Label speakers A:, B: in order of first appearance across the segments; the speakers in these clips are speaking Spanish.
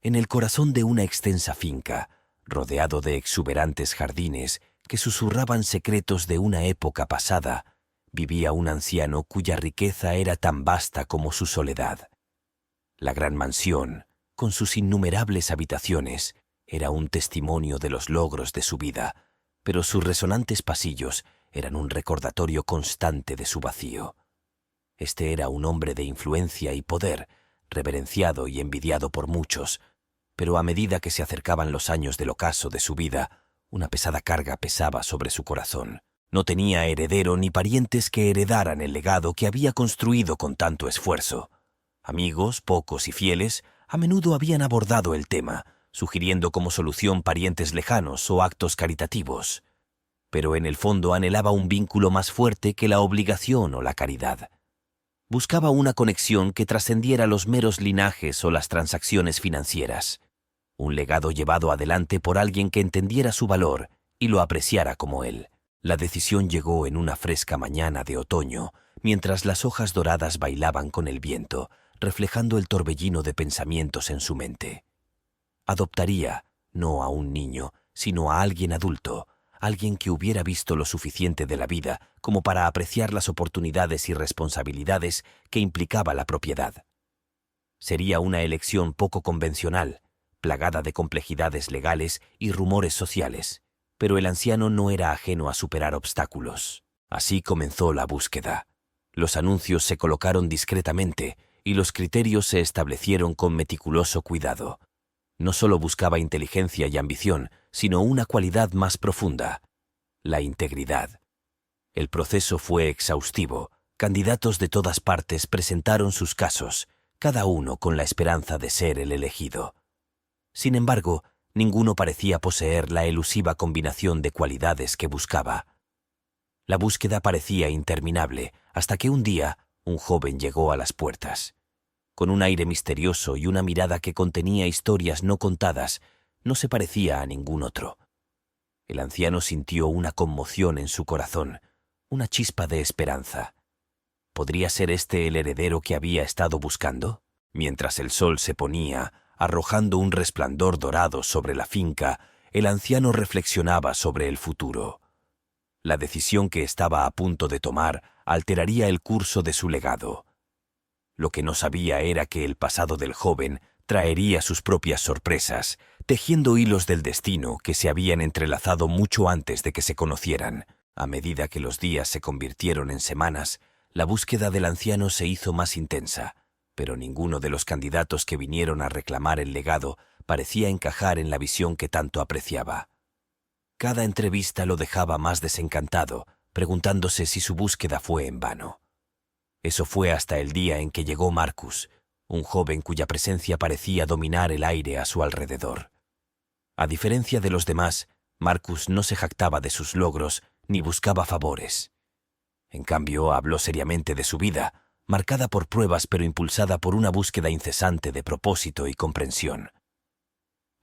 A: En el corazón de una extensa finca, rodeado de exuberantes jardines que susurraban secretos de una época pasada, vivía un anciano cuya riqueza era tan vasta como su soledad. La gran mansión, con sus innumerables habitaciones, era un testimonio de los logros de su vida, pero sus resonantes pasillos eran un recordatorio constante de su vacío. Este era un hombre de influencia y poder, reverenciado y envidiado por muchos, pero a medida que se acercaban los años del ocaso de su vida, una pesada carga pesaba sobre su corazón. No tenía heredero ni parientes que heredaran el legado que había construido con tanto esfuerzo. Amigos, pocos y fieles, a menudo habían abordado el tema, sugiriendo como solución parientes lejanos o actos caritativos. Pero en el fondo anhelaba un vínculo más fuerte que la obligación o la caridad. Buscaba una conexión que trascendiera los meros linajes o las transacciones financieras. Un legado llevado adelante por alguien que entendiera su valor y lo apreciara como él. La decisión llegó en una fresca mañana de otoño, mientras las hojas doradas bailaban con el viento, reflejando el torbellino de pensamientos en su mente. Adoptaría, no a un niño, sino a alguien adulto, alguien que hubiera visto lo suficiente de la vida como para apreciar las oportunidades y responsabilidades que implicaba la propiedad. Sería una elección poco convencional, plagada de complejidades legales y rumores sociales, pero el anciano no era ajeno a superar obstáculos. Así comenzó la búsqueda. Los anuncios se colocaron discretamente y los criterios se establecieron con meticuloso cuidado. No solo buscaba inteligencia y ambición, sino una cualidad más profunda: la integridad. El proceso fue exhaustivo. Candidatos de todas partes presentaron sus casos, cada uno con la esperanza de ser el elegido. Sin embargo, ninguno parecía poseer la elusiva combinación de cualidades que buscaba. La búsqueda parecía interminable, hasta que un día un joven llegó a las puertas. Con un aire misterioso y una mirada que contenía historias no contadas, no se parecía a ningún otro. El anciano sintió una conmoción en su corazón, una chispa de esperanza. ¿Podría ser este el heredero que había estado buscando? Mientras el sol se ponía, arrojando un resplandor dorado sobre la finca, el anciano reflexionaba sobre el futuro. La decisión que estaba a punto de tomar alteraría el curso de su legado. Lo que no sabía era que el pasado del joven traería sus propias sorpresas, tejiendo hilos del destino que se habían entrelazado mucho antes de que se conocieran. A medida que los días se convirtieron en semanas, la búsqueda del anciano se hizo más intensa, pero ninguno de los candidatos que vinieron a reclamar el legado parecía encajar en la visión que tanto apreciaba. Cada entrevista lo dejaba más desencantado, preguntándose si su búsqueda fue en vano. Eso fue hasta el día en que llegó Marcus, un joven cuya presencia parecía dominar el aire a su alrededor. A diferencia de los demás, Marcus no se jactaba de sus logros ni buscaba favores. En cambio, habló seriamente de su vida, marcada por pruebas pero impulsada por una búsqueda incesante de propósito y comprensión.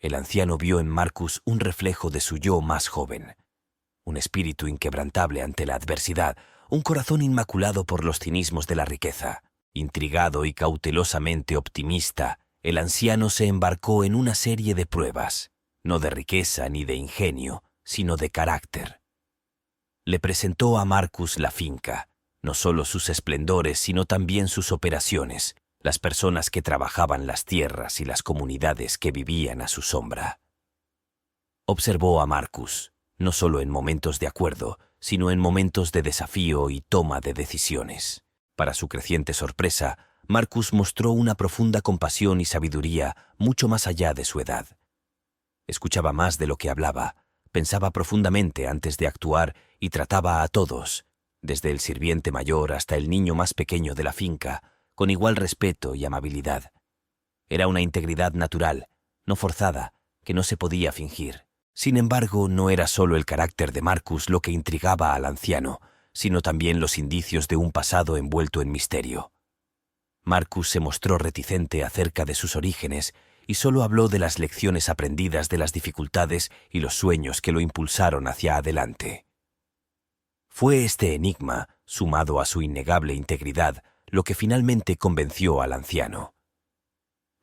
A: El anciano vio en Marcus un reflejo de su yo más joven, un espíritu inquebrantable ante la adversidad, un corazón inmaculado por los cinismos de la riqueza. Intrigado y cautelosamente optimista, el anciano se embarcó en una serie de pruebas, no de riqueza ni de ingenio, sino de carácter. Le presentó a Marcus la finca, no solo sus esplendores, sino también sus operaciones, las personas que trabajaban las tierras y las comunidades que vivían a su sombra. Observó a Marcus, no solo en momentos de acuerdo, sino en momentos de desafío y toma de decisiones. Para su creciente sorpresa, Marcus mostró una profunda compasión y sabiduría mucho más allá de su edad. Escuchaba más de lo que hablaba, pensaba profundamente antes de actuar y trataba a todos, desde el sirviente mayor hasta el niño más pequeño de la finca, con igual respeto y amabilidad. Era una integridad natural, no forzada, que no se podía fingir. Sin embargo, no era solo el carácter de Marcus lo que intrigaba al anciano, sino también los indicios de un pasado envuelto en misterio. Marcus se mostró reticente acerca de sus orígenes y solo habló de las lecciones aprendidas de las dificultades y los sueños que lo impulsaron hacia adelante. Fue este enigma, sumado a su innegable integridad, lo que finalmente convenció al anciano.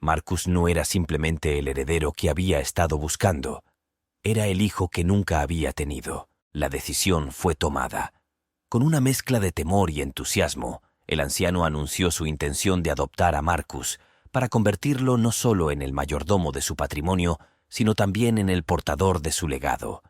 A: Marcus no era simplemente el heredero que había estado buscando. Era el hijo que nunca había tenido. La decisión fue tomada. Con una mezcla de temor y entusiasmo, el anciano anunció su intención de adoptar a Marcus para convertirlo no solo en el mayordomo de su patrimonio, sino también en el portador de su legado.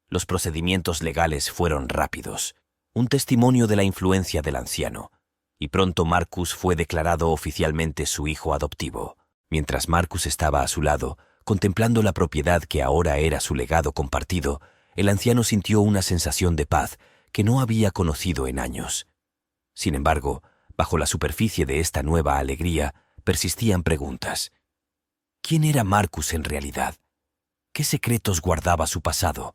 A: Los procedimientos legales fueron rápidos, un testimonio de la influencia del anciano, y pronto Marcus fue declarado oficialmente su hijo adoptivo. Mientras Marcus estaba a su lado, contemplando la propiedad que ahora era su legado compartido, el anciano sintió una sensación de paz que no había conocido en años. Sin embargo, bajo la superficie de esta nueva alegría, persistían preguntas. ¿Quién era Marcus en realidad? ¿Qué secretos guardaba su pasado?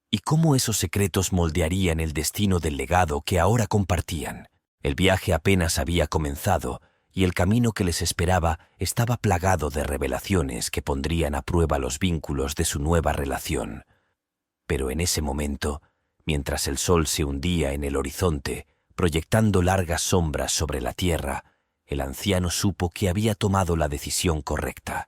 A: ¿Y cómo esos secretos moldearían el destino del legado que ahora compartían? El viaje apenas había comenzado, y el camino que les esperaba estaba plagado de revelaciones que pondrían a prueba los vínculos de su nueva relación. Pero en ese momento, mientras el sol se hundía en el horizonte, proyectando largas sombras sobre la tierra, el anciano supo que había tomado la decisión correcta.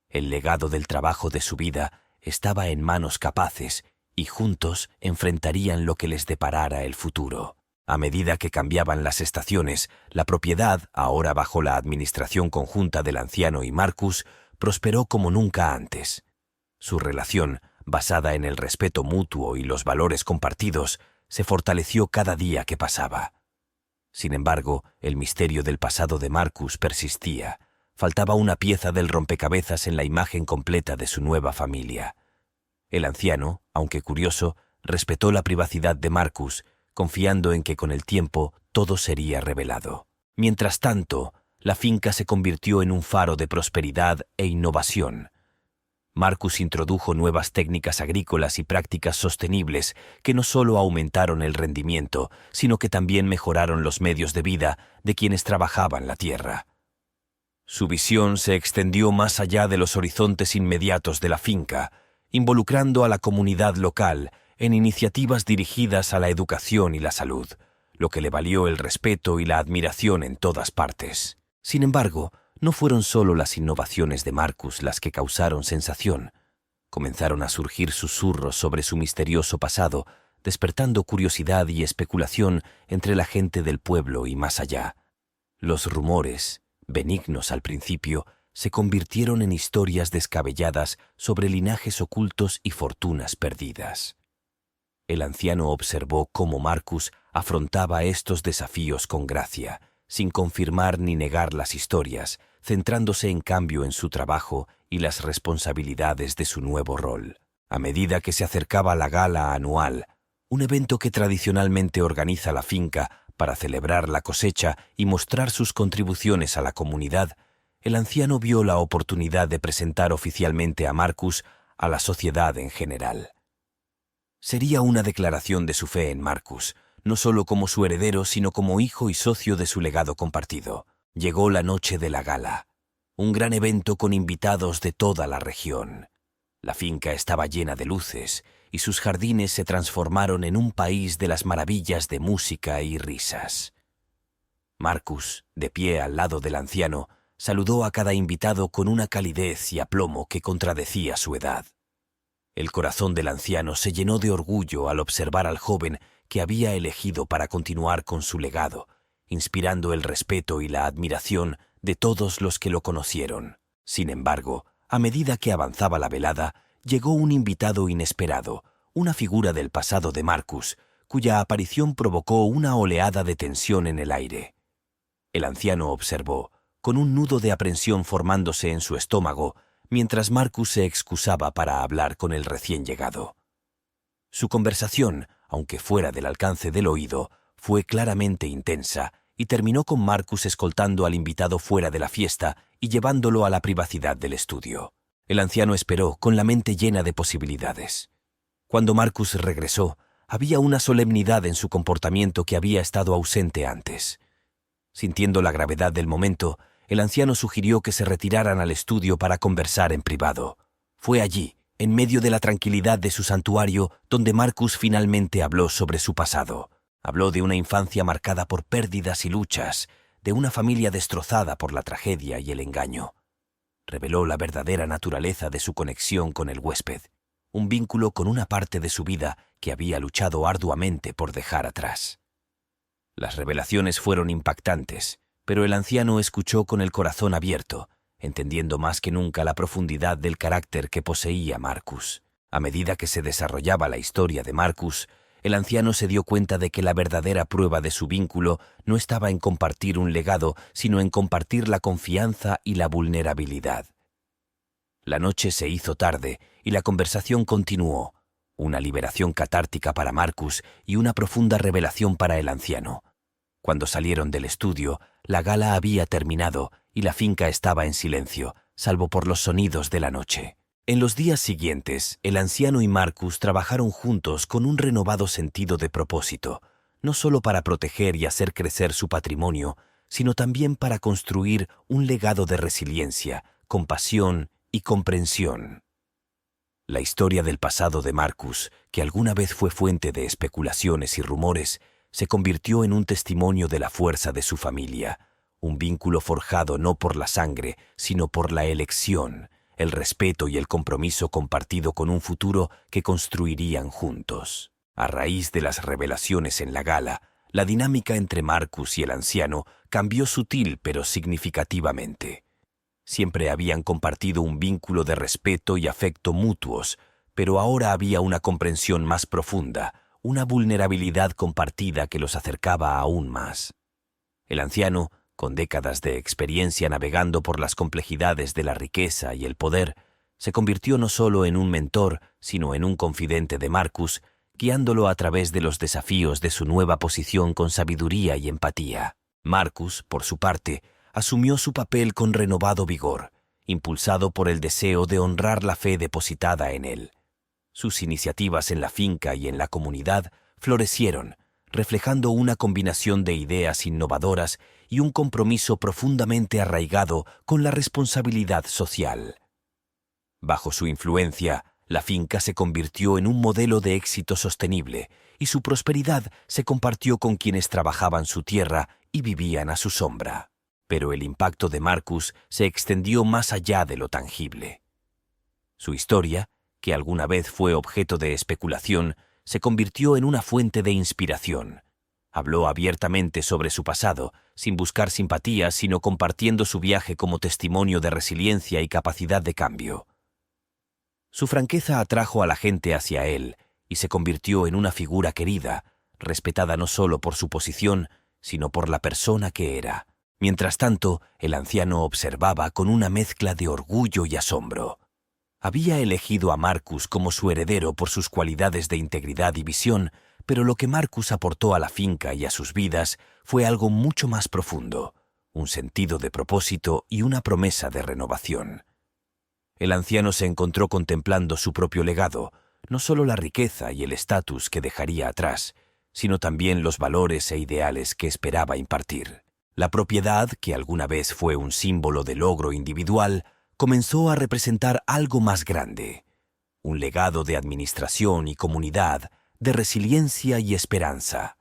A: El legado del trabajo de su vida estaba en manos capaces y juntos enfrentarían lo que les deparara el futuro. A medida que cambiaban las estaciones, la propiedad, ahora bajo la administración conjunta del anciano y Marcus, prosperó como nunca antes. Su relación, basada en el respeto mutuo y los valores compartidos, se fortaleció cada día que pasaba. Sin embargo, el misterio del pasado de Marcus persistía. Faltaba una pieza del rompecabezas en la imagen completa de su nueva familia. El anciano, aunque curioso, respetó la privacidad de Marcus, confiando en que con el tiempo todo sería revelado. Mientras tanto, la finca se convirtió en un faro de prosperidad e innovación. Marcus introdujo nuevas técnicas agrícolas y prácticas sostenibles que no solo aumentaron el rendimiento, sino que también mejoraron los medios de vida de quienes trabajaban la tierra. Su visión se extendió más allá de los horizontes inmediatos de la finca, involucrando a la comunidad local en iniciativas dirigidas a la educación y la salud, lo que le valió el respeto y la admiración en todas partes. Sin embargo, no fueron solo las innovaciones de Marcus las que causaron sensación. Comenzaron a surgir susurros sobre su misterioso pasado, despertando curiosidad y especulación entre la gente del pueblo y más allá. Los rumores, benignos al principio, se convirtieron en historias descabelladas sobre linajes ocultos y fortunas perdidas. El anciano observó cómo Marcus afrontaba estos desafíos con gracia, sin confirmar ni negar las historias, centrándose en cambio en su trabajo y las responsabilidades de su nuevo rol. A medida que se acercaba la gala anual, un evento que tradicionalmente organiza la finca para celebrar la cosecha y mostrar sus contribuciones a la comunidad, el anciano vio la oportunidad de presentar oficialmente a Marcus a la sociedad en general. Sería una declaración de su fe en Marcus, no solo como su heredero, sino como hijo y socio de su legado compartido. Llegó la noche de la gala, un gran evento con invitados de toda la región. La finca estaba llena de luces y sus jardines se transformaron en un país de las maravillas de música y risas. Marcus, de pie al lado del anciano, saludó a cada invitado con una calidez y aplomo que contradecía su edad. El corazón del anciano se llenó de orgullo al observar al joven que había elegido para continuar con su legado, inspirando el respeto y la admiración de todos los que lo conocieron. Sin embargo, a medida que avanzaba la velada, llegó un invitado inesperado, una figura del pasado de Marcus, cuya aparición provocó una oleada de tensión en el aire. El anciano observó, con un nudo de aprensión formándose en su estómago, mientras Marcus se excusaba para hablar con el recién llegado. Su conversación, aunque fuera del alcance del oído, fue claramente intensa y terminó con Marcus escoltando al invitado fuera de la fiesta y llevándolo a la privacidad del estudio. El anciano esperó, con la mente llena de posibilidades. Cuando Marcus regresó, había una solemnidad en su comportamiento que había estado ausente antes. Sintiendo la gravedad del momento, el anciano sugirió que se retiraran al estudio para conversar en privado. Fue allí, en medio de la tranquilidad de su santuario, donde Marcus finalmente habló sobre su pasado. Habló de una infancia marcada por pérdidas y luchas, de una familia destrozada por la tragedia y el engaño. reveló la verdadera naturaleza de su conexión con el huésped, un vínculo con una parte de su vida que había luchado arduamente por dejar atrás. Las revelaciones fueron impactantes, pero el anciano escuchó con el corazón abierto, entendiendo más que nunca la profundidad del carácter que poseía Marcus. A medida que se desarrollaba la historia de Marcus, el anciano se dio cuenta de que la verdadera prueba de su vínculo no estaba en compartir un legado, sino en compartir la confianza y la vulnerabilidad. La noche se hizo tarde y la conversación continuó, una liberación catártica para Marcus y una profunda revelación para el anciano. Cuando salieron del estudio, la gala había terminado y la finca estaba en silencio, salvo por los sonidos de la noche. En los días siguientes, el anciano y Marcus trabajaron juntos con un renovado sentido de propósito, no solo para proteger y hacer crecer su patrimonio, sino también para construir un legado de resiliencia, compasión y comprensión. La historia del pasado de Marcus, que alguna vez fue fuente de especulaciones y rumores, se convirtió en un testimonio de la fuerza de su familia, un vínculo forjado no por la sangre, sino por la elección, el respeto y el compromiso compartido con un futuro que construirían juntos. A raíz de las revelaciones en la gala, la dinámica entre Marcus y el anciano cambió sutil pero significativamente. Siempre habían compartido un vínculo de respeto y afecto mutuos, pero ahora había una comprensión más profunda, una vulnerabilidad compartida que los acercaba aún más. El anciano, con décadas de experiencia navegando por las complejidades de la riqueza y el poder, se convirtió no solo en un mentor, sino en un confidente de Marcus, guiándolo a través de los desafíos de su nueva posición con sabiduría y empatía. Marcus, por su parte, asumió su papel con renovado vigor, impulsado por el deseo de honrar la fe depositada en él. Sus iniciativas en la finca y en la comunidad florecieron, reflejando una combinación de ideas innovadoras y un compromiso profundamente arraigado con la responsabilidad social. Bajo su influencia, la finca se convirtió en un modelo de éxito sostenible y su prosperidad se compartió con quienes trabajaban su tierra y vivían a su sombra. Pero el impacto de Marcus se extendió más allá de lo tangible. Su historia, que alguna vez fue objeto de especulación, se convirtió en una fuente de inspiración. Habló abiertamente sobre su pasado, sin buscar simpatía, sino compartiendo su viaje como testimonio de resiliencia y capacidad de cambio. Su franqueza atrajo a la gente hacia él y se convirtió en una figura querida, respetada no solo por su posición, sino por la persona que era. Mientras tanto, el anciano observaba con una mezcla de orgullo y asombro. Había elegido a Marcus como su heredero por sus cualidades de integridad y visión, pero lo que Marcus aportó a la finca y a sus vidas fue algo mucho más profundo, un sentido de propósito y una promesa de renovación. El anciano se encontró contemplando su propio legado, no solo la riqueza y el estatus que dejaría atrás, sino también los valores e ideales que esperaba impartir. La propiedad, que alguna vez fue un símbolo de logro individual, comenzó a representar algo más grande, un legado de administración y comunidad, de resiliencia y esperanza.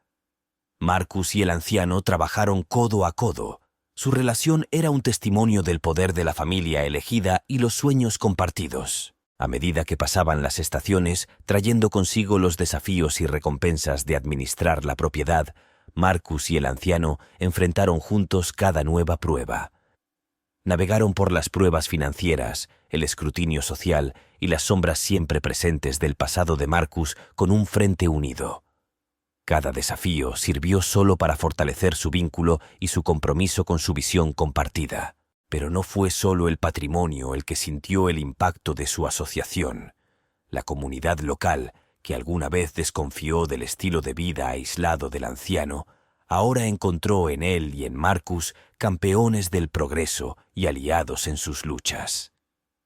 A: Marcus y el anciano trabajaron codo a codo. Su relación era un testimonio del poder de la familia elegida y los sueños compartidos. A medida que pasaban las estaciones, trayendo consigo los desafíos y recompensas de administrar la propiedad, Marcus y el anciano enfrentaron juntos cada nueva prueba. Navegaron por las pruebas financieras, el escrutinio social y las sombras siempre presentes del pasado de Marcus con un frente unido. Cada desafío sirvió solo para fortalecer su vínculo y su compromiso con su visión compartida. Pero no fue solo el patrimonio el que sintió el impacto de su asociación. La comunidad local, que alguna vez desconfió del estilo de vida aislado del anciano, ahora encontró en él y en Marcus campeones del progreso y aliados en sus luchas.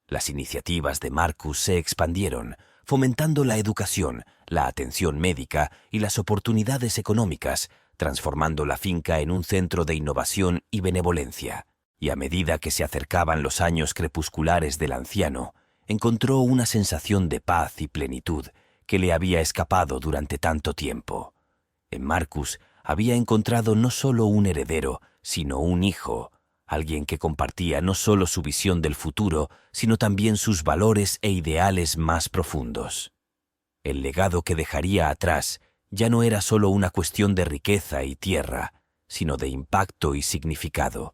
A: Las iniciativas de Marcus se expandieron, fomentando la educación, la atención médica y las oportunidades económicas, transformando la finca en un centro de innovación y benevolencia. Y a medida que se acercaban los años crepusculares del anciano, encontró una sensación de paz y plenitud que le había escapado durante tanto tiempo. En Marcus había encontrado no solo un heredero, sino un hijo, alguien que compartía no solo su visión del futuro, sino también sus valores e ideales más profundos. El legado que dejaría atrás ya no era solo una cuestión de riqueza y tierra, sino de impacto y significado.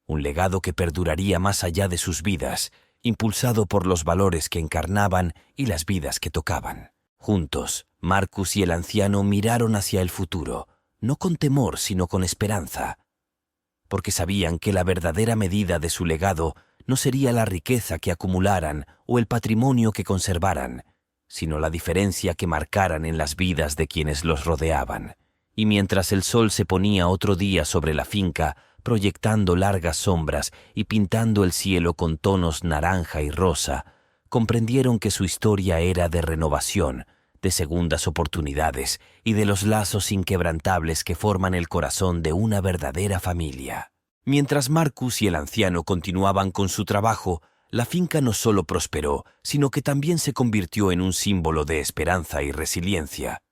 A: Un legado que perduraría más allá de sus vidas, impulsado por los valores que encarnaban y las vidas que tocaban. Juntos, Marcus y el anciano miraron hacia el futuro, no con temor, sino con esperanza, porque sabían que la verdadera medida de su legado no sería la riqueza que acumularan o el patrimonio que conservaran, sino la diferencia que marcaran en las vidas de quienes los rodeaban. Y mientras el sol se ponía otro día sobre la finca, proyectando largas sombras y pintando el cielo con tonos naranja y rosa, comprendieron que su historia era de renovación, de segundas oportunidades y de los lazos inquebrantables que forman el corazón de una verdadera familia. Mientras Marcus y el anciano continuaban con su trabajo, la finca no solo prosperó, sino que también se convirtió en un símbolo de esperanza y resiliencia.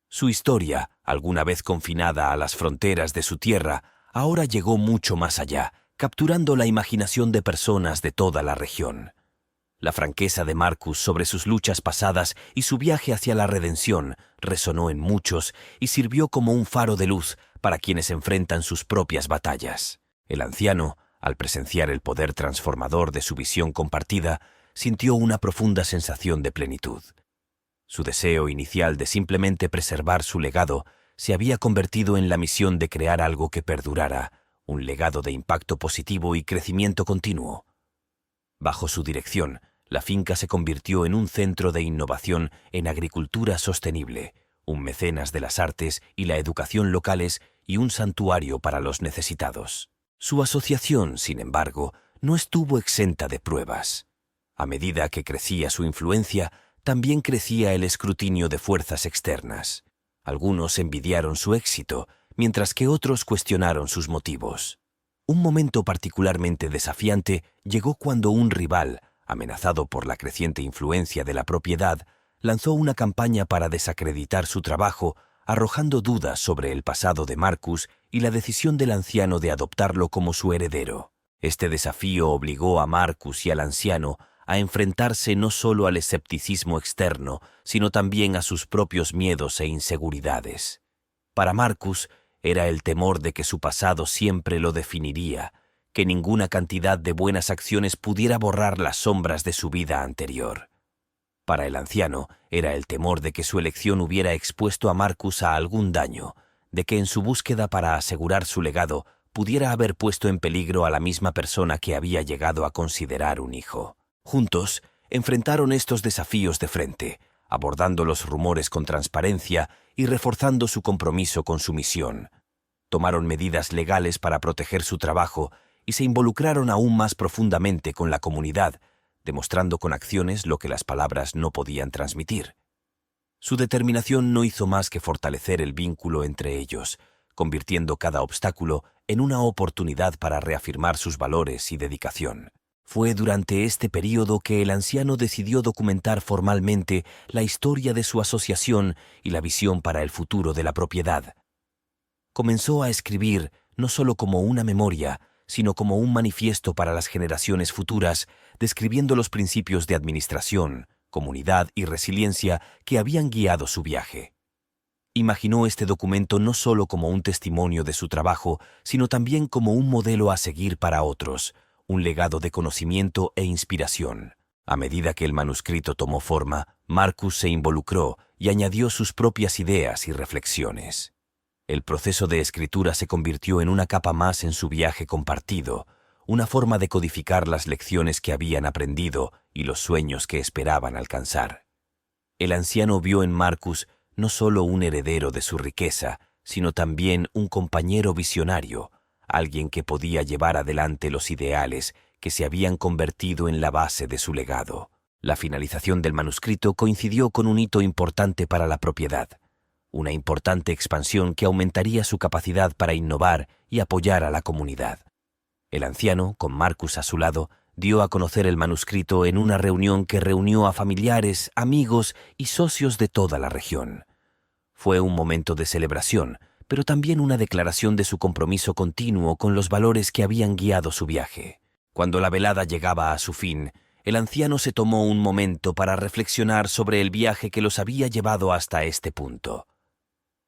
A: Su historia, alguna vez confinada a las fronteras de su tierra, ahora llegó mucho más allá, capturando la imaginación de personas de toda la región. La franqueza de Marcus sobre sus luchas pasadas y su viaje hacia la redención resonó en muchos y sirvió como un faro de luz para quienes enfrentan sus propias batallas. El anciano, al presenciar el poder transformador de su visión compartida, sintió una profunda sensación de plenitud. Su deseo inicial de simplemente preservar su legado se había convertido en la misión de crear algo que perdurara, un legado de impacto positivo y crecimiento continuo. Bajo su dirección, la finca se convirtió en un centro de innovación en agricultura sostenible, un mecenas de las artes y la educación locales y un santuario para los necesitados. Su asociación, sin embargo, no estuvo exenta de pruebas. A medida que crecía su influencia, también crecía el escrutinio de fuerzas externas. Algunos envidiaron su éxito, mientras que otros cuestionaron sus motivos. Un momento particularmente desafiante llegó cuando un rival, amenazado por la creciente influencia de la propiedad, lanzó una campaña para desacreditar su trabajo, arrojando dudas sobre el pasado de Marcus y la decisión del anciano de adoptarlo como su heredero. Este desafío obligó a Marcus y al anciano a enfrentarse no solo al escepticismo externo, sino también a sus propios miedos e inseguridades. Para Marcus, era el temor de que su pasado siempre lo definiría, que ninguna cantidad de buenas acciones pudiera borrar las sombras de su vida anterior. Para el anciano, era el temor de que su elección hubiera expuesto a Marcus a algún daño, de que en su búsqueda para asegurar su legado pudiera haber puesto en peligro a la misma persona que había llegado a considerar un hijo. Juntos, enfrentaron estos desafíos de frente, abordando los rumores con transparencia y reforzando su compromiso con su misión. Tomaron medidas legales para proteger su trabajo y se involucraron aún más profundamente con la comunidad, demostrando con acciones lo que las palabras no podían transmitir. Su determinación no hizo más que fortalecer el vínculo entre ellos, convirtiendo cada obstáculo en una oportunidad para reafirmar sus valores y dedicación. Fue durante este período que el anciano decidió documentar formalmente la historia de su asociación y la visión para el futuro de la propiedad. Comenzó a escribir no solo como una memoria, sino como un manifiesto para las generaciones futuras, describiendo los principios de administración, comunidad y resiliencia que habían guiado su viaje. Imaginó este documento no solo como un testimonio de su trabajo, sino también como un modelo a seguir para otros, un legado de conocimiento e inspiración. A medida que el manuscrito tomó forma, Marcus se involucró y añadió sus propias ideas y reflexiones. El proceso de escritura se convirtió en una capa más en su viaje compartido, una forma de codificar las lecciones que habían aprendido y los sueños que esperaban alcanzar. El anciano vio en Marcus no solo un heredero de su riqueza, sino también un compañero visionario, alguien que podía llevar adelante los ideales que se habían convertido en la base de su legado. La finalización del manuscrito coincidió con un hito importante para la propiedad, una importante expansión que aumentaría su capacidad para innovar y apoyar a la comunidad. El anciano, con Marcus a su lado, dio a conocer el manuscrito en una reunión que reunió a familiares, amigos y socios de toda la región. Fue un momento de celebración, pero también una declaración de su compromiso continuo con los valores que habían guiado su viaje. Cuando la velada llegaba a su fin, el anciano se tomó un momento para reflexionar sobre el viaje que los había llevado hasta este punto.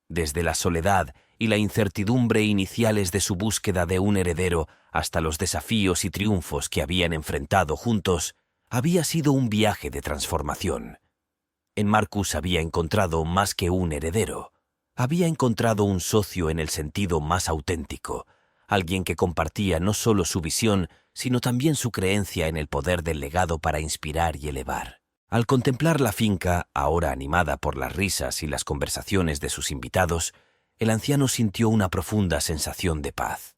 A: Desde la soledad y la incertidumbre iniciales de su búsqueda de un heredero hasta los desafíos y triunfos que habían enfrentado juntos, había sido un viaje de transformación. En Marcus había encontrado más que un heredero. Había encontrado un socio en el sentido más auténtico, alguien que compartía no solo su visión, sino también su creencia en el poder del legado para inspirar y elevar. Al contemplar la finca, ahora animada por las risas y las conversaciones de sus invitados, el anciano sintió una profunda sensación de paz.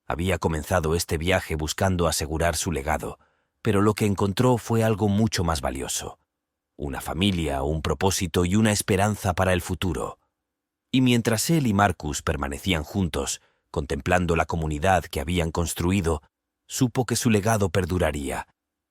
A: Había comenzado este viaje buscando asegurar su legado, pero lo que encontró fue algo mucho más valioso: una familia, un propósito y una esperanza para el futuro. Y mientras él y Marcus permanecían juntos, contemplando la comunidad que habían construido, supo que su legado perduraría,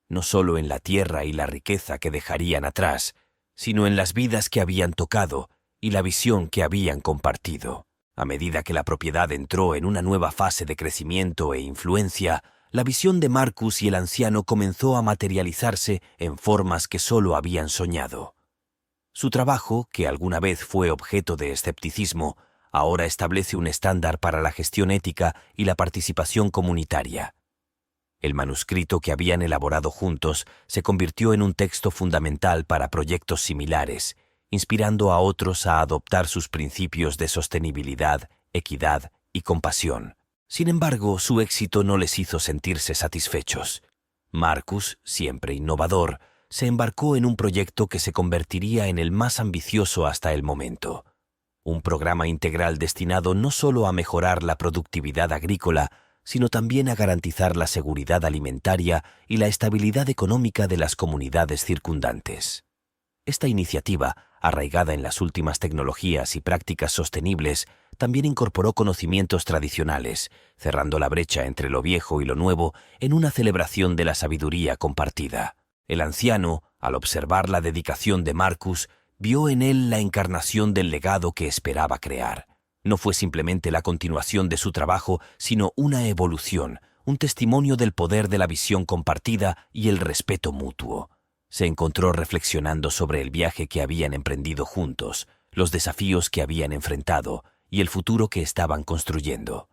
A: no solo en la tierra y la riqueza que dejarían atrás, sino en las vidas que habían tocado y la visión que habían compartido. A medida que la propiedad entró en una nueva fase de crecimiento e influencia, la visión de Marcus y el anciano comenzó a materializarse en formas que solo habían soñado. Su trabajo, que alguna vez fue objeto de escepticismo, ahora establece un estándar para la gestión ética y la participación comunitaria. El manuscrito que habían elaborado juntos se convirtió en un texto fundamental para proyectos similares, inspirando a otros a adoptar sus principios de sostenibilidad, equidad y compasión. Sin embargo, su éxito no les hizo sentirse satisfechos. Marcus, siempre innovador, se embarcó en un proyecto que se convertiría en el más ambicioso hasta el momento. Un programa integral destinado no solo a mejorar la productividad agrícola, sino también a garantizar la seguridad alimentaria y la estabilidad económica de las comunidades circundantes. Esta iniciativa, arraigada en las últimas tecnologías y prácticas sostenibles, también incorporó conocimientos tradicionales, cerrando la brecha entre lo viejo y lo nuevo en una celebración de la sabiduría compartida. El anciano, al observar la dedicación de Marcus, vio en él la encarnación del legado que esperaba crear. No fue simplemente la continuación de su trabajo, sino una evolución, un testimonio del poder de la visión compartida y el respeto mutuo. Se encontró reflexionando sobre el viaje que habían emprendido juntos, los desafíos que habían enfrentado y el futuro que estaban construyendo.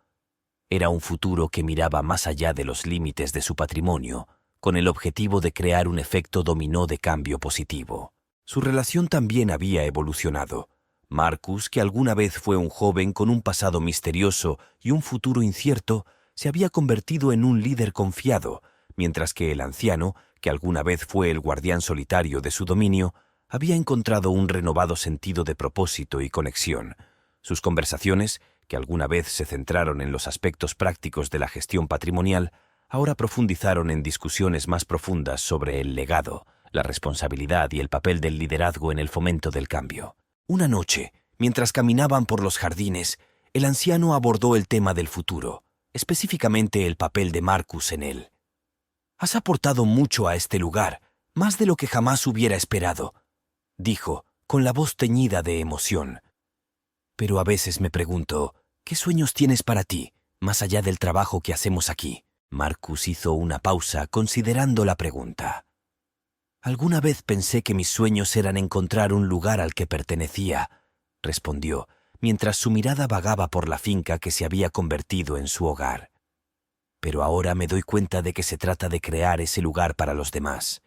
A: Era un futuro que miraba más allá de los límites de su patrimonio, con el objetivo de crear un efecto dominó de cambio positivo. Su relación también había evolucionado. Marcus, que alguna vez fue un joven con un pasado misterioso y un futuro incierto, se había convertido en un líder confiado, mientras que el anciano, que alguna vez fue el guardián solitario de su dominio, había encontrado un renovado sentido de propósito y conexión. Sus conversaciones, que alguna vez se centraron en los aspectos prácticos de la gestión patrimonial, ahora profundizaron en discusiones más profundas sobre el legado, la responsabilidad y el papel del liderazgo en el fomento del cambio. Una noche, mientras caminaban por los jardines, el anciano abordó el tema del futuro, específicamente el papel de Marcus en él. «Has aportado mucho a este lugar, más de lo que jamás hubiera esperado», dijo, con la voz teñida de emoción. «Pero a veces me pregunto, ¿qué sueños tienes para ti, más allá del trabajo que hacemos aquí?» Marcus hizo una pausa considerando la pregunta. «Alguna vez pensé que mis sueños eran encontrar un lugar al que pertenecía», respondió, mientras su mirada vagaba por la finca que se había convertido en su hogar. «Pero ahora me doy cuenta de que se trata de crear ese lugar para los demás,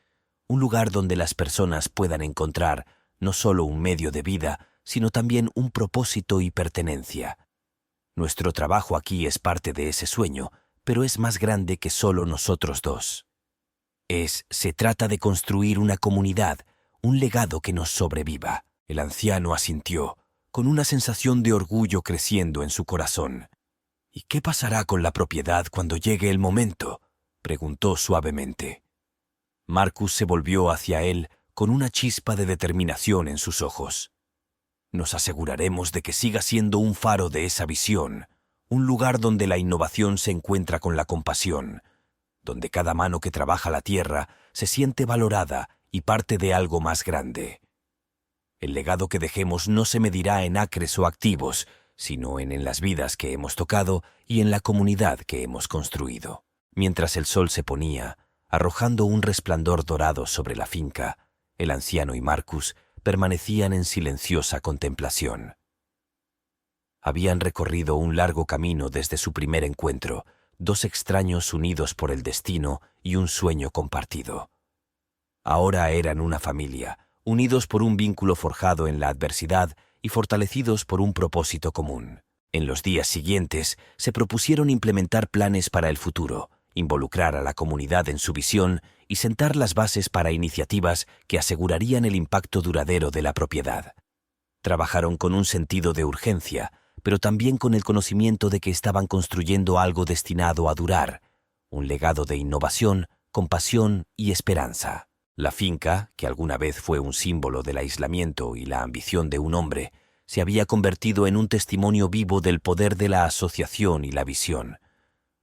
A: un lugar donde las personas puedan encontrar no solo un medio de vida, sino también un propósito y pertenencia. Nuestro trabajo aquí es parte de ese sueño, pero es más grande que solo nosotros dos. Se trata de construir una comunidad, un legado que nos sobreviva». El anciano asintió, con una sensación de orgullo creciendo en su corazón. «¿Y qué pasará con la propiedad cuando llegue el momento?», preguntó suavemente. Marcus se volvió hacia él con una chispa de determinación en sus ojos. «Nos aseguraremos de que siga siendo un faro de esa visión, un lugar donde la innovación se encuentra con la compasión, donde cada mano que trabaja la tierra se siente valorada y parte de algo más grande. El legado que dejemos no se medirá en acres o activos, sino en las vidas que hemos tocado y en la comunidad que hemos construido. Mientras el sol se ponía, arrojando un resplandor dorado sobre la finca, el anciano y Marcus permanecían en silenciosa contemplación. Habían recorrido un largo camino desde su primer encuentro, dos extraños unidos por el destino y un sueño compartido. Ahora eran una familia, unidos por un vínculo forjado en la adversidad y fortalecidos por un propósito común. En los días siguientes se propusieron implementar planes para el futuro, involucrar a la comunidad en su visión y sentar las bases para iniciativas que asegurarían el impacto duradero de la propiedad. Trabajaron con un sentido de urgencia, pero también con el conocimiento de que estaban construyendo algo destinado a durar, un legado de innovación, compasión y esperanza. La finca, que alguna vez fue un símbolo del aislamiento y la ambición de un hombre, se había convertido en un testimonio vivo del poder de la asociación y la visión.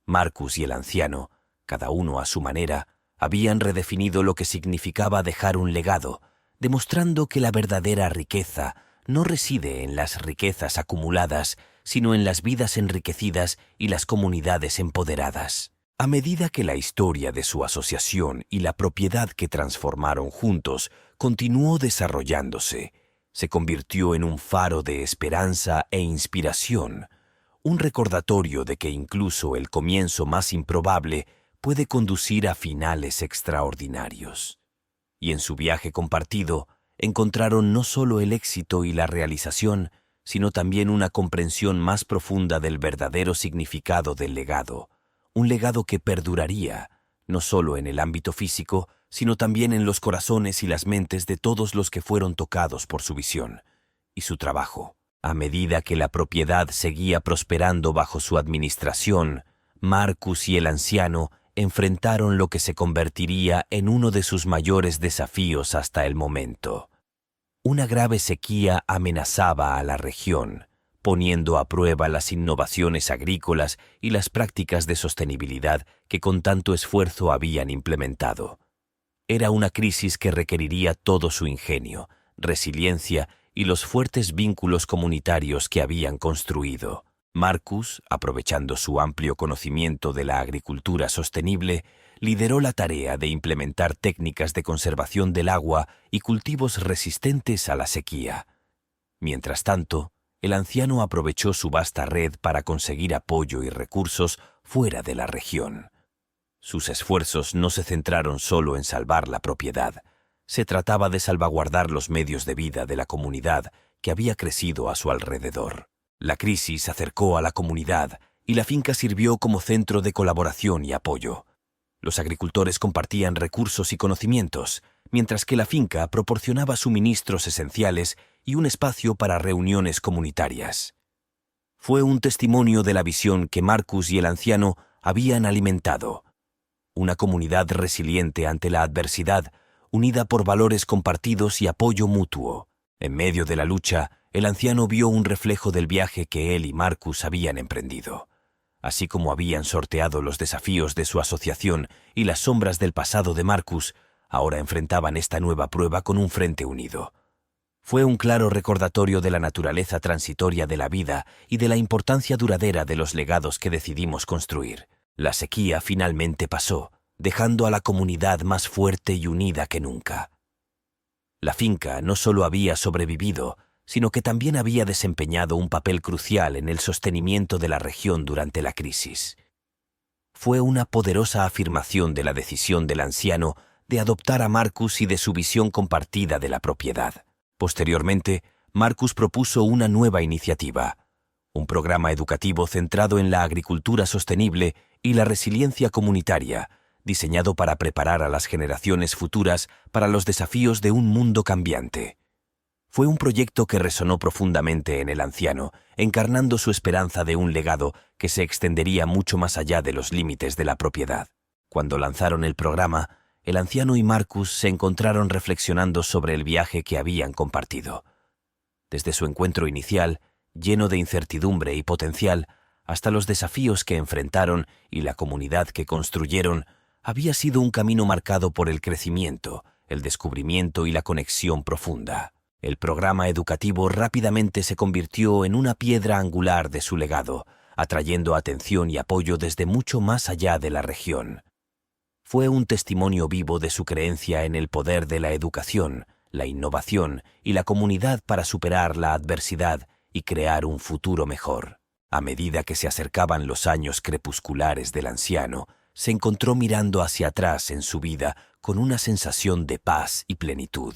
A: Marcus y el anciano, cada uno a su manera, habían redefinido lo que significaba dejar un legado, demostrando que la verdadera riqueza no reside en las riquezas acumuladas, sino en las vidas enriquecidas y las comunidades empoderadas. A medida que la historia de su asociación y la propiedad que transformaron juntos continuó desarrollándose, se convirtió en un faro de esperanza e inspiración, un recordatorio de que incluso el comienzo más improbable puede conducir a finales extraordinarios. Y en su viaje compartido, encontraron no solo el éxito y la realización, sino también una comprensión más profunda del verdadero significado del legado, un legado que perduraría, no solo en el ámbito físico, sino también en los corazones y las mentes de todos los que fueron tocados por su visión y su trabajo. A medida que la propiedad seguía prosperando bajo su administración, Marcus y el anciano enfrentaron lo que se convertiría en uno de sus mayores desafíos hasta el momento. Una grave sequía amenazaba a la región, poniendo a prueba las innovaciones agrícolas y las prácticas de sostenibilidad que con tanto esfuerzo habían implementado. Era una crisis que requeriría todo su ingenio, resiliencia y los fuertes vínculos comunitarios que habían construido. Marcus, aprovechando su amplio conocimiento de la agricultura sostenible, lideró la tarea de implementar técnicas de conservación del agua y cultivos resistentes a la sequía. Mientras tanto, el anciano aprovechó su vasta red para conseguir apoyo y recursos fuera de la región. Sus esfuerzos no se centraron solo en salvar la propiedad. Se trataba de salvaguardar los medios de vida de la comunidad que había crecido a su alrededor. La crisis acercó a la comunidad y la finca sirvió como centro de colaboración y apoyo. Los agricultores compartían recursos y conocimientos, mientras que la finca proporcionaba suministros esenciales y un espacio para reuniones comunitarias. Fue un testimonio de la visión que Marcus y el anciano habían alimentado. Una comunidad resiliente ante la adversidad, unida por valores compartidos y apoyo mutuo. En medio de la lucha, el anciano vio un reflejo del viaje que él y Marcus habían emprendido. Así como habían sorteado los desafíos de su asociación y las sombras del pasado de Marcus, ahora enfrentaban esta nueva prueba con un frente unido. Fue un claro recordatorio de la naturaleza transitoria de la vida y de la importancia duradera de los legados que decidimos construir. La sequía finalmente pasó, dejando a la comunidad más fuerte y unida que nunca. La finca no solo había sobrevivido, sino que también había desempeñado un papel crucial en el sostenimiento de la región durante la crisis. Fue una poderosa afirmación de la decisión del anciano de adoptar a Marcus y de su visión compartida de la propiedad. Posteriormente, Marcus propuso una nueva iniciativa, un programa educativo centrado en la agricultura sostenible y la resiliencia comunitaria, diseñado para preparar a las generaciones futuras para los desafíos de un mundo cambiante. Fue un proyecto que resonó profundamente en el anciano, encarnando su esperanza de un legado que se extendería mucho más allá de los límites de la propiedad. Cuando lanzaron el programa, el anciano y Marcus se encontraron reflexionando sobre el viaje que habían compartido. Desde su encuentro inicial, lleno de incertidumbre y potencial, hasta los desafíos que enfrentaron y la comunidad que construyeron, había sido un camino marcado por el crecimiento, el descubrimiento y la conexión profunda. El programa educativo rápidamente se convirtió en una piedra angular de su legado, atrayendo atención y apoyo desde mucho más allá de la región. Fue un testimonio vivo de su creencia en el poder de la educación, la innovación y la comunidad para superar la adversidad y crear un futuro mejor. A medida que se acercaban los años crepusculares del anciano, se encontró mirando hacia atrás en su vida con una sensación de paz y plenitud.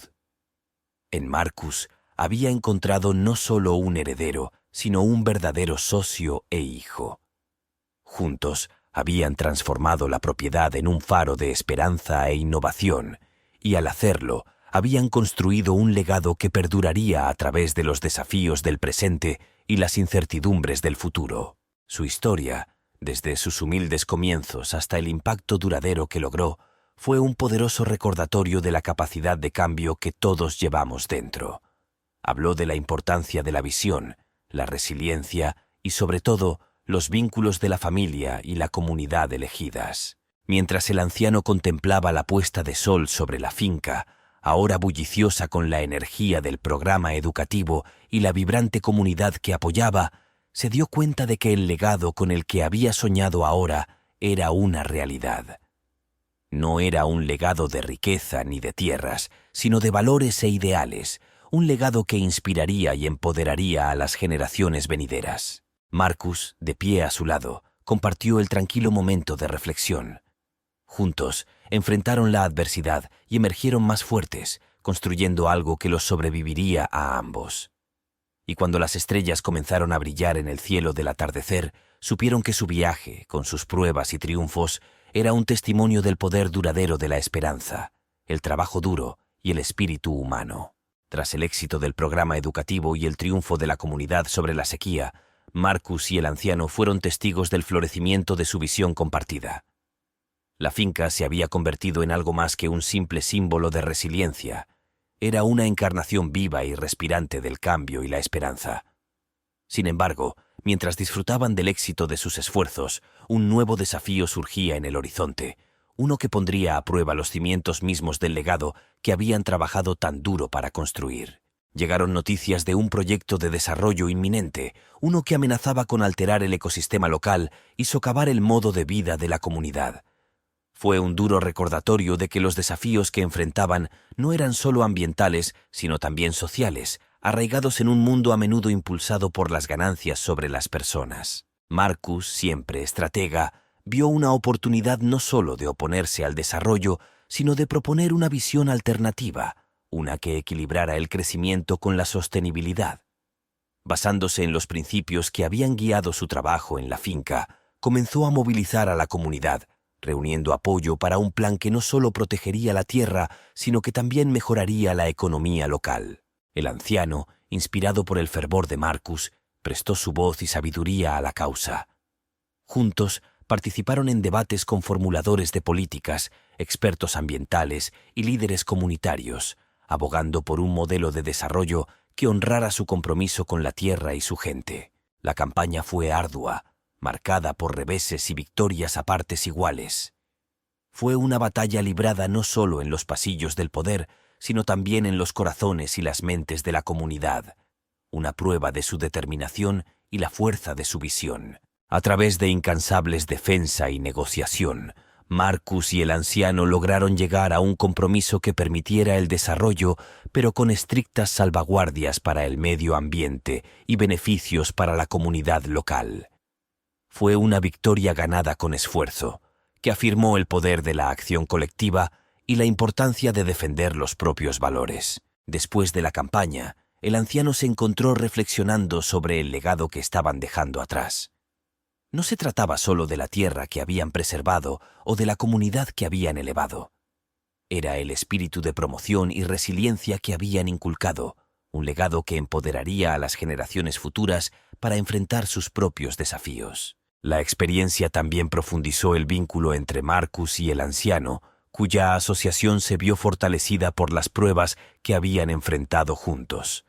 A: En Marcus había encontrado no solo un heredero, sino un verdadero socio e hijo. Juntos habían transformado la propiedad en un faro de esperanza e innovación, y al hacerlo, habían construido un legado que perduraría a través de los desafíos del presente y las incertidumbres del futuro. Su historia, desde sus humildes comienzos hasta el impacto duradero que logró, fue un poderoso recordatorio de la capacidad de cambio que todos llevamos dentro. Habló de la importancia de la visión, la resiliencia y, sobre todo, los vínculos de la familia y la comunidad elegidas. Mientras el anciano contemplaba la puesta de sol sobre la finca, ahora bulliciosa con la energía del programa educativo y la vibrante comunidad que apoyaba, se dio cuenta de que el legado con el que había soñado ahora era una realidad. No era un legado de riqueza ni de tierras, sino de valores e ideales, un legado que inspiraría y empoderaría a las generaciones venideras. Marcus, de pie a su lado, compartió el tranquilo momento de reflexión. Juntos, enfrentaron la adversidad y emergieron más fuertes, construyendo algo que los sobreviviría a ambos. Y cuando las estrellas comenzaron a brillar en el cielo del atardecer, supieron que su viaje, con sus pruebas y triunfos, era un testimonio del poder duradero de la esperanza, el trabajo duro y el espíritu humano. Tras el éxito del programa educativo y el triunfo de la comunidad sobre la sequía, Marcus y el anciano fueron testigos del florecimiento de su visión compartida. La finca se había convertido en algo más que un simple símbolo de resiliencia. Era una encarnación viva y respirante del cambio y la esperanza. Sin embargo, mientras disfrutaban del éxito de sus esfuerzos, un nuevo desafío surgía en el horizonte, uno que pondría a prueba los cimientos mismos del legado que habían trabajado tan duro para construir. Llegaron noticias de un proyecto de desarrollo inminente, uno que amenazaba con alterar el ecosistema local y socavar el modo de vida de la comunidad. Fue un duro recordatorio de que los desafíos que enfrentaban no eran solo ambientales, sino también sociales, arraigados en un mundo a menudo impulsado por las ganancias sobre las personas. Marcus, siempre estratega, vio una oportunidad no solo de oponerse al desarrollo, sino de proponer una visión alternativa, una que equilibrara el crecimiento con la sostenibilidad. Basándose en los principios que habían guiado su trabajo en la finca, comenzó a movilizar a la comunidad, reuniendo apoyo para un plan que no solo protegería la tierra, sino que también mejoraría la economía local. El anciano, inspirado por el fervor de Marcus, prestó su voz y sabiduría a la causa. Juntos, participaron en debates con formuladores de políticas, expertos ambientales y líderes comunitarios, abogando por un modelo de desarrollo que honrara su compromiso con la tierra y su gente. La campaña fue ardua, marcada por reveses y victorias a partes iguales. Fue una batalla librada no solo en los pasillos del poder, sino también en los corazones y las mentes de la comunidad, una prueba de su determinación y la fuerza de su visión. A través de incansables defensa y negociación, Marcus y el anciano lograron llegar a un compromiso que permitiera el desarrollo, pero con estrictas salvaguardias para el medio ambiente y beneficios para la comunidad local. Fue una victoria ganada con esfuerzo, que afirmó el poder de la acción colectiva y la importancia de defender los propios valores. Después de la campaña, el anciano se encontró reflexionando sobre el legado que estaban dejando atrás. No se trataba solo de la tierra que habían preservado o de la comunidad que habían elevado. Era el espíritu de promoción y resiliencia que habían inculcado, un legado que empoderaría a las generaciones futuras para enfrentar sus propios desafíos. La experiencia también profundizó el vínculo entre Marcus y el anciano, cuya asociación se vio fortalecida por las pruebas que habían enfrentado juntos.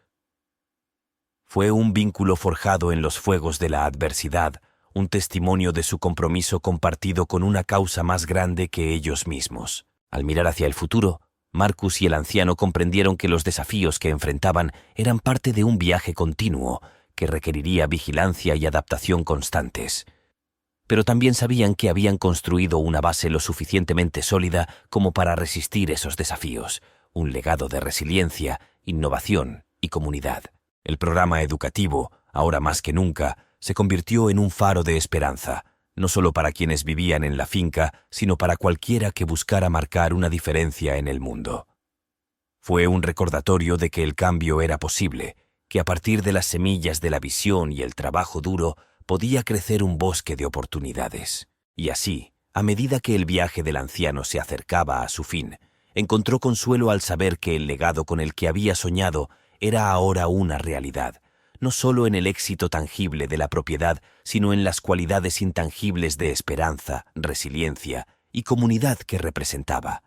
A: Fue un vínculo forjado en los fuegos de la adversidad, un testimonio de su compromiso compartido con una causa más grande que ellos mismos. Al mirar hacia el futuro, Marcus y el anciano comprendieron que los desafíos que enfrentaban eran parte de un viaje continuo que requeriría vigilancia y adaptación constantes. Pero también sabían que habían construido una base lo suficientemente sólida como para resistir esos desafíos, un legado de resiliencia, innovación y comunidad. El programa educativo, ahora más que nunca, se convirtió en un faro de esperanza, no solo para quienes vivían en la finca, sino para cualquiera que buscara marcar una diferencia en el mundo. Fue un recordatorio de que el cambio era posible, que a partir de las semillas de la visión y el trabajo duro podía crecer un bosque de oportunidades. Y así, a medida que el viaje del anciano se acercaba a su fin, encontró consuelo al saber que el legado con el que había soñado era ahora una realidad, no solo en el éxito tangible de la propiedad, sino en las cualidades intangibles de esperanza, resiliencia y comunidad que representaba.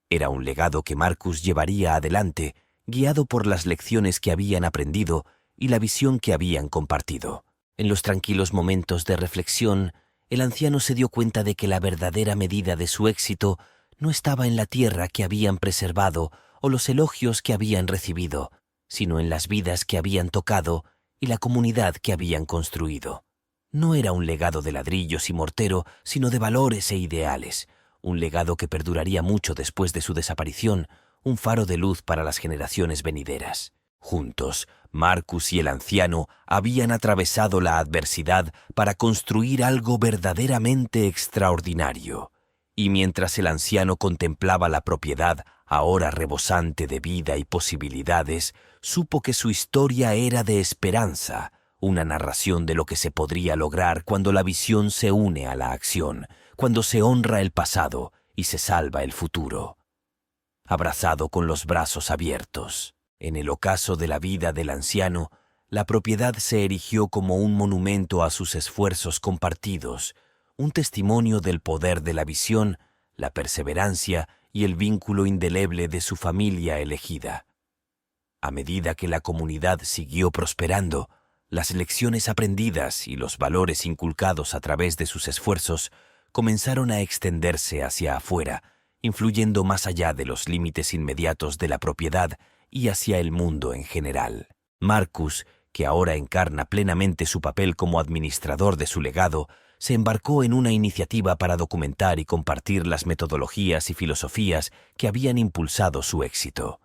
A: Era un legado que Marcus llevaría adelante, guiado por las lecciones que habían aprendido y la visión que habían compartido. En los tranquilos momentos de reflexión, el anciano se dio cuenta de que la verdadera medida de su éxito no estaba en la tierra que habían preservado o los elogios que habían recibido, sino en las vidas que habían tocado y la comunidad que habían construido. No era un legado de ladrillos y mortero, sino de valores e ideales, un legado que perduraría mucho después de su desaparición, un faro de luz para las generaciones venideras. Juntos, Marcus y el anciano habían atravesado la adversidad para construir algo verdaderamente extraordinario. Y mientras el anciano contemplaba la propiedad, ahora rebosante de vida y posibilidades, supo que su historia era de esperanza, una narración de lo que se podría lograr cuando la visión se une a la acción, cuando se honra el pasado y se salva el futuro. Abrazado con los brazos abiertos, en el ocaso de la vida del anciano, la propiedad se erigió como un monumento a sus esfuerzos compartidos, un testimonio del poder de la visión, la perseverancia y el vínculo indeleble de su familia elegida. A medida que la comunidad siguió prosperando, las lecciones aprendidas y los valores inculcados a través de sus esfuerzos comenzaron a extenderse hacia afuera, influyendo más allá de los límites inmediatos de la propiedad y hacia el mundo en general. Marcus, que ahora encarna plenamente su papel como administrador de su legado, se embarcó en una iniciativa para documentar y compartir las metodologías y filosofías que habían impulsado su éxito.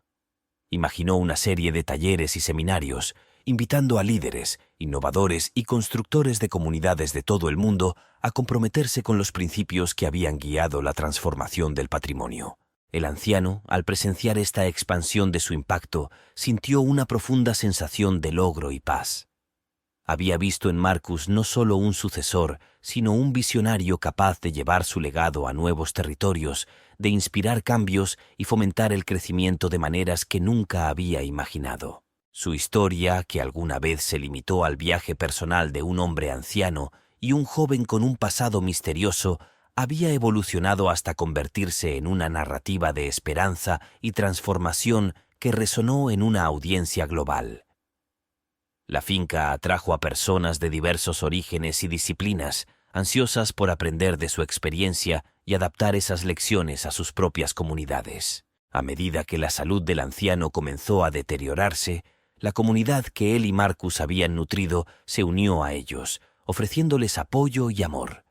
A: Imaginó una serie de talleres y seminarios, invitando a líderes, innovadores y constructores de comunidades de todo el mundo a comprometerse con los principios que habían guiado la transformación del patrimonio. El anciano, al presenciar esta expansión de su impacto, sintió una profunda sensación de logro y paz. Había visto en Marcus no solo un sucesor, sino un visionario capaz de llevar su legado a nuevos territorios, de inspirar cambios y fomentar el crecimiento de maneras que nunca había imaginado. Su historia, que alguna vez se limitó al viaje personal de un hombre anciano y un joven con un pasado misterioso, había evolucionado hasta convertirse en una narrativa de esperanza y transformación que resonó en una audiencia global. La finca atrajo a personas de diversos orígenes y disciplinas, ansiosas por aprender de su experiencia y adaptar esas lecciones a sus propias comunidades. A medida que la salud del anciano comenzó a deteriorarse, la comunidad que él y Marcus habían nutrido se unió a ellos, ofreciéndoles apoyo y amor.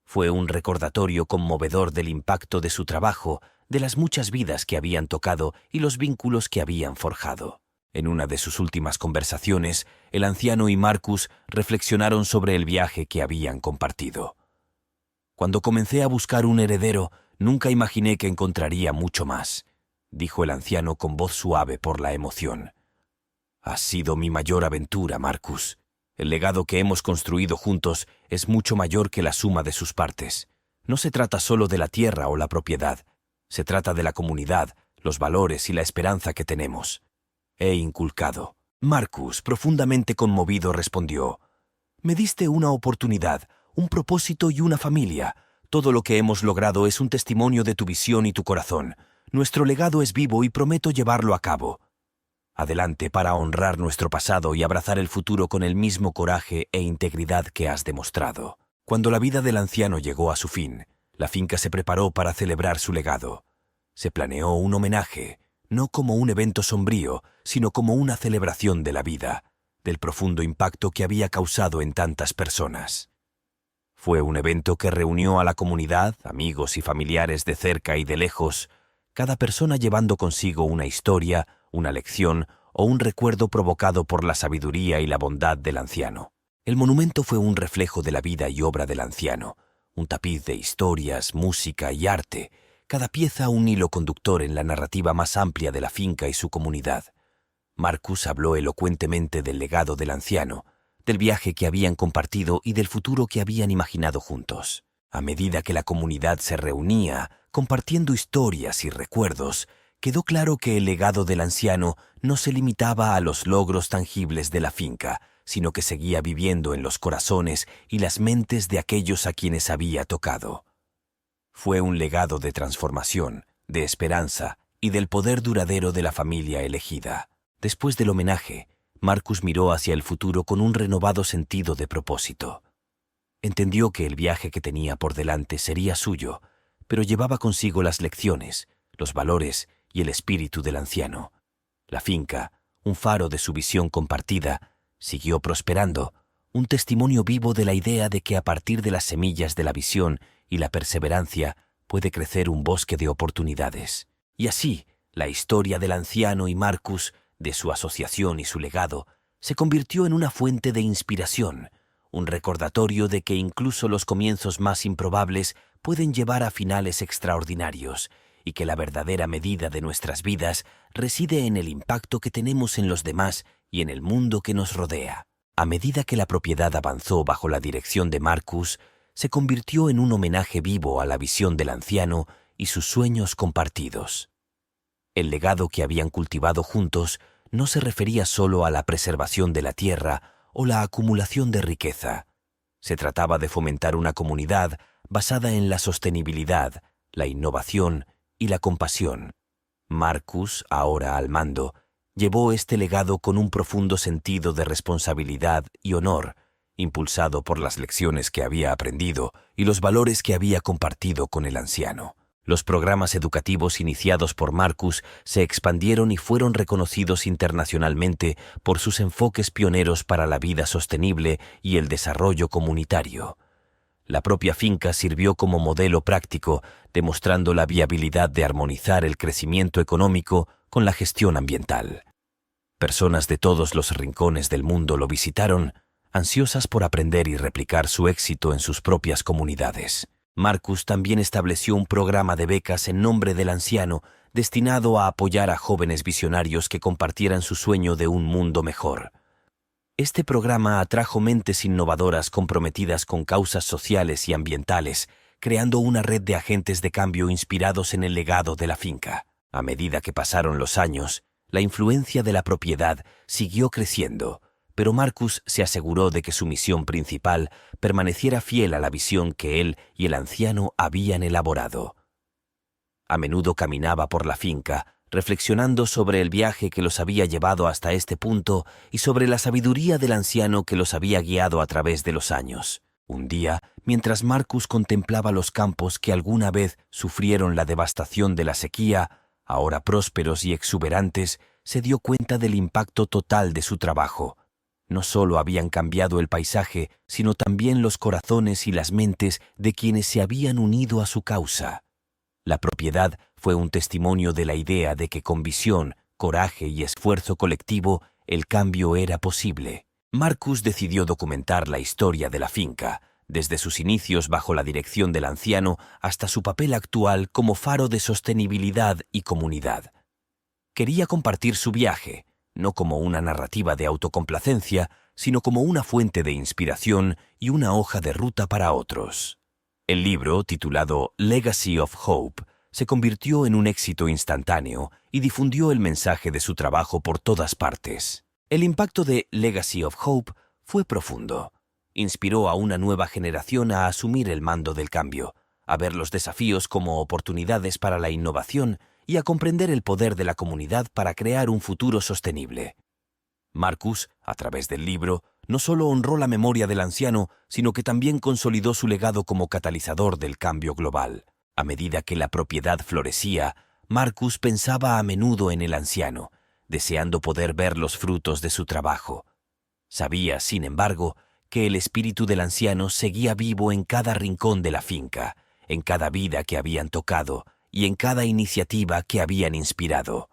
A: Fue un recordatorio conmovedor del impacto de su trabajo, de las muchas vidas que habían tocado y los vínculos que habían forjado. En una de sus últimas conversaciones, el anciano y Marcus reflexionaron sobre el viaje que habían compartido. «Cuando comencé a buscar un heredero, nunca imaginé que encontraría mucho más», dijo el anciano con voz suave por la emoción. «Has sido mi mayor aventura, Marcus. El legado que hemos construido juntos es mucho mayor que la suma de sus partes. No se trata solo de la tierra o la propiedad. Se trata de la comunidad, los valores y la esperanza que tenemos. He inculcado». Marcus, profundamente conmovido, respondió: «Me diste una oportunidad, un propósito y una familia. Todo lo que hemos logrado es un testimonio de tu visión y tu corazón. Nuestro legado es vivo y prometo llevarlo a cabo. Adelante para honrar nuestro pasado y abrazar el futuro con el mismo coraje e integridad que has demostrado». Cuando la vida del anciano llegó a su fin, la finca se preparó para celebrar su legado. Se planeó un homenaje, no como un evento sombrío, sino como una celebración de la vida, del profundo impacto que había causado en tantas personas. Fue un evento que reunió a la comunidad, amigos y familiares de cerca y de lejos, cada persona llevando consigo una historia, una lección o un recuerdo provocado por la sabiduría y la bondad del anciano. El monumento fue un reflejo de la vida y obra del anciano, un tapiz de historias, música y arte, cada pieza un hilo conductor en la narrativa más amplia de la finca y su comunidad. Marcus habló elocuentemente del legado del anciano, del viaje que habían compartido y del futuro que habían imaginado juntos. A medida que la comunidad se reunía, compartiendo historias y recuerdos, quedó claro que el legado del anciano no se limitaba a los logros tangibles de la finca, sino que seguía viviendo en los corazones y las mentes de aquellos a quienes había tocado. Fue un legado de transformación, de esperanza y del poder duradero de la familia elegida. Después del homenaje, Marcus miró hacia el futuro con un renovado sentido de propósito. Entendió que el viaje que tenía por delante sería suyo, pero llevaba consigo las lecciones, los valores y el espíritu del anciano. La finca, un faro de su visión compartida, siguió prosperando, un testimonio vivo de la idea de que a partir de las semillas de la visión y la perseverancia puede crecer un bosque de oportunidades. Y así, la historia del anciano y Marcus, de su asociación y su legado, se convirtió en una fuente de inspiración, un recordatorio de que incluso los comienzos más improbables pueden llevar a finales extraordinarios y que la verdadera medida de nuestras vidas reside en el impacto que tenemos en los demás y en el mundo que nos rodea. A medida que la propiedad avanzó bajo la dirección de Marcus, se convirtió en un homenaje vivo a la visión del anciano y sus sueños compartidos. El legado que habían cultivado juntos no se refería solo a la preservación de la tierra o la acumulación de riqueza. Se trataba de fomentar una comunidad basada en la sostenibilidad, la innovación y la compasión. Marcus, ahora al mando, llevó este legado con un profundo sentido de responsabilidad y honor, impulsado por las lecciones que había aprendido y los valores que había compartido con el anciano. Los programas educativos iniciados por Marcus se expandieron y fueron reconocidos internacionalmente por sus enfoques pioneros para la vida sostenible y el desarrollo comunitario. La propia finca sirvió como modelo práctico, demostrando la viabilidad de armonizar el crecimiento económico con la gestión ambiental. Personas de todos los rincones del mundo lo visitaron, ansiosas por aprender y replicar su éxito en sus propias comunidades. Marcus también estableció un programa de becas en nombre del anciano destinado a apoyar a jóvenes visionarios que compartieran su sueño de un mundo mejor. Este programa atrajo mentes innovadoras comprometidas con causas sociales y ambientales, creando una red de agentes de cambio inspirados en el legado de la finca. A medida que pasaron los años, la influencia de la propiedad siguió creciendo, pero Marcus se aseguró de que su misión principal permaneciera fiel a la visión que él y el anciano habían elaborado. A menudo caminaba por la finca, reflexionando sobre el viaje que los había llevado hasta este punto y sobre la sabiduría del anciano que los había guiado a través de los años. Un día, mientras Marcus contemplaba los campos que alguna vez sufrieron la devastación de la sequía, ahora prósperos y exuberantes, se dio cuenta del impacto total de su trabajo. No solo habían cambiado el paisaje, sino también los corazones y las mentes de quienes se habían unido a su causa. La propiedad fue un testimonio de la idea de que con visión, coraje y esfuerzo colectivo, el cambio era posible. Marcus decidió documentar la historia de la finca, desde sus inicios bajo la dirección del anciano hasta su papel actual como faro de sostenibilidad y comunidad. Quería compartir su viaje, no como una narrativa de autocomplacencia, sino como una fuente de inspiración y una hoja de ruta para otros. El libro, titulado Legacy of Hope, se convirtió en un éxito instantáneo y difundió el mensaje de su trabajo por todas partes. El impacto de Legacy of Hope fue profundo. Inspiró a una nueva generación a asumir el mando del cambio, a ver los desafíos como oportunidades para la innovación y a comprender el poder de la comunidad para crear un futuro sostenible. Marcus, a través del libro, no solo honró la memoria del anciano, sino que también consolidó su legado como catalizador del cambio global. A medida que la propiedad florecía, Marcus pensaba a menudo en el anciano, deseando poder ver los frutos de su trabajo. Sabía, sin embargo, que el espíritu del anciano seguía vivo en cada rincón de la finca, en cada vida que habían tocado y en cada iniciativa que habían inspirado.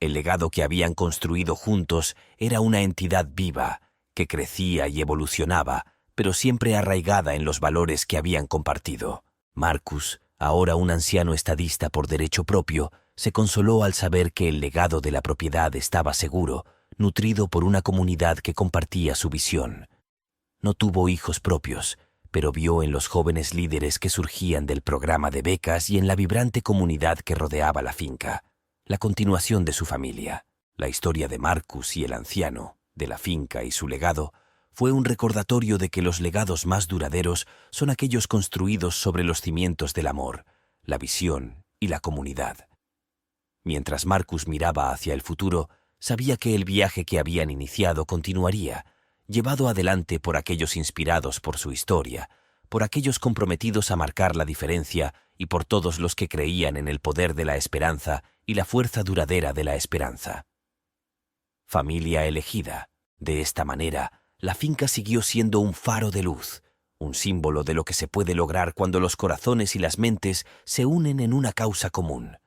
A: El legado que habían construido juntos era una entidad viva, que crecía y evolucionaba, pero siempre arraigada en los valores que habían compartido. Marcus, ahora un anciano estadista por derecho propio, se consoló al saber que el legado de la propiedad estaba seguro, nutrido por una comunidad que compartía su visión. No tuvo hijos propios, pero vio en los jóvenes líderes que surgían del programa de becas y en la vibrante comunidad que rodeaba la finca la continuación de su familia. La historia de Marcus y el anciano, de la finca y su legado, fue un recordatorio de que los legados más duraderos son aquellos construidos sobre los cimientos del amor, la visión y la comunidad. Mientras Marcus miraba hacia el futuro, sabía que el viaje que habían iniciado continuaría, llevado adelante por aquellos inspirados por su historia, por aquellos comprometidos a marcar la diferencia y por todos los que creían en el poder de la esperanza y la fuerza duradera de la esperanza. Familia elegida. De esta manera, la finca siguió siendo un faro de luz, un símbolo de lo que se puede lograr cuando los corazones y las mentes se unen en una causa común.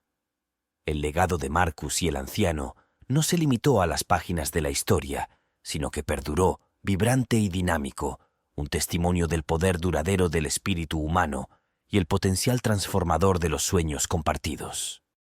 A: El legado de Marcus y el anciano no se limitó a las páginas de la historia, sino que perduró, vibrante y dinámico, un testimonio del poder duradero del espíritu humano y el potencial transformador de los sueños compartidos.